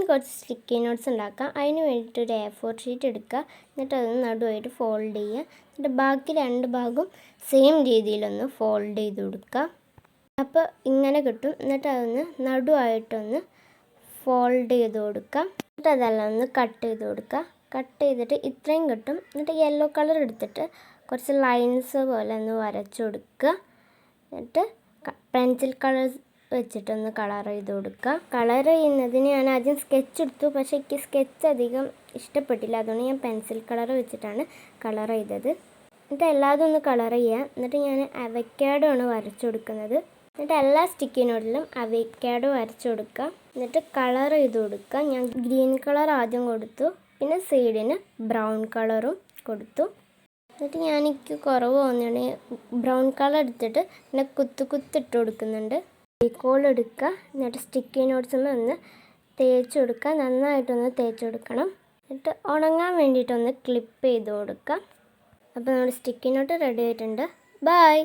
കുറച്ച് sticky notes ഉണ്ടാക്കാം. അതിന് വേണ്ടിയിട്ട് ഒരു A4 ഷീറ്റ് എടുക്കുക. എന്നിട്ട് അതൊന്ന് നടുവായിട്ട് ഫോൾഡ് ചെയ്യുക. എന്നിട്ട് ബാക്കി 2 ഭാഗവും സെയിം രീതിയിലൊന്ന് ഫോൾഡ് ചെയ്ത് കൊടുക്കുക. അപ്പോൾ ഇങ്ങനെ കിട്ടും. എന്നിട്ട് അതൊന്ന് നടുവായിട്ടൊന്ന് ഫോൾഡ് ചെയ്ത് കൊടുക്കുക. എന്നിട്ട് അതെല്ലാം ഒന്ന് കട്ട് ചെയ്ത് കൊടുക്കുക. കട്ട് ചെയ്തിട്ട് ഇത്രയും കിട്ടും. എന്നിട്ട് യെല്ലോ കളർ എടുത്തിട്ട് കുറച്ച് ലൈൻസ് പോലെ ഒന്ന് വരച്ചു കൊടുക്കുക. എന്നിട്ട് പെൻസിൽ കളർ വെച്ചിട്ടൊന്ന് കളർ ചെയ്ത് കൊടുക്കുക. കളർ ചെയ്യുന്നതിന് ഞാൻ ആദ്യം സ്കെച്ച് എടുത്തു. പക്ഷേ എനിക്ക് സ്കെച്ച് അധികം ഇഷ്ടപ്പെട്ടില്ല. അതുകൊണ്ട് ഞാൻ പെൻസിൽ കളർ വെച്ചിട്ടാണ് കളർ ചെയ്തത്. എന്നിട്ട് എല്ലാതും ഒന്ന് കളർ ചെയ്യുക. എന്നിട്ട് ഞാൻ അവക്കാഡോ ആണ് വരച്ചു കൊടുക്കുന്നത്. എന്നിട്ട് എല്ലാ സ്റ്റിക്കി നോട്ടിലും അവക്കാഡോ വരച്ചു കൊടുക്കുക. എന്നിട്ട് കളർ ചെയ്ത് കൊടുക്കുക. ഞാൻ ഗ്രീൻ കളർ ആദ്യം കൊടുത്തു. പിന്നെ സൈഡിന് ബ്രൗൺ കളറും കൊടുത്തു. എന്നിട്ട് എനിക്ക് കുറവ് തോന്നുകയാണെങ്കിൽ ബ്രൗൺ കളർ എടുത്തിട്ട് പിന്നെ കുത്തിട്ട് കൊടുക്കുന്നുണ്ട്. ഫെവിക്കോൾ എടുക്കുക. എന്നിട്ട് സ്റ്റിക്കി നോട്ട്സിൽ ഒന്ന് തേച്ച് കൊടുക്കുക. നന്നായിട്ടൊന്ന് തേച്ച് കൊടുക്കണം. എന്നിട്ട് ഉണങ്ങാൻ വേണ്ടിയിട്ടൊന്ന് ക്ലിപ്പ് ചെയ്ത് കൊടുക്കുക. അപ്പോൾ നമ്മുടെ സ്റ്റിക്കി നോട്ട് റെഡി ആയിട്ടുണ്ട്. ബൈ.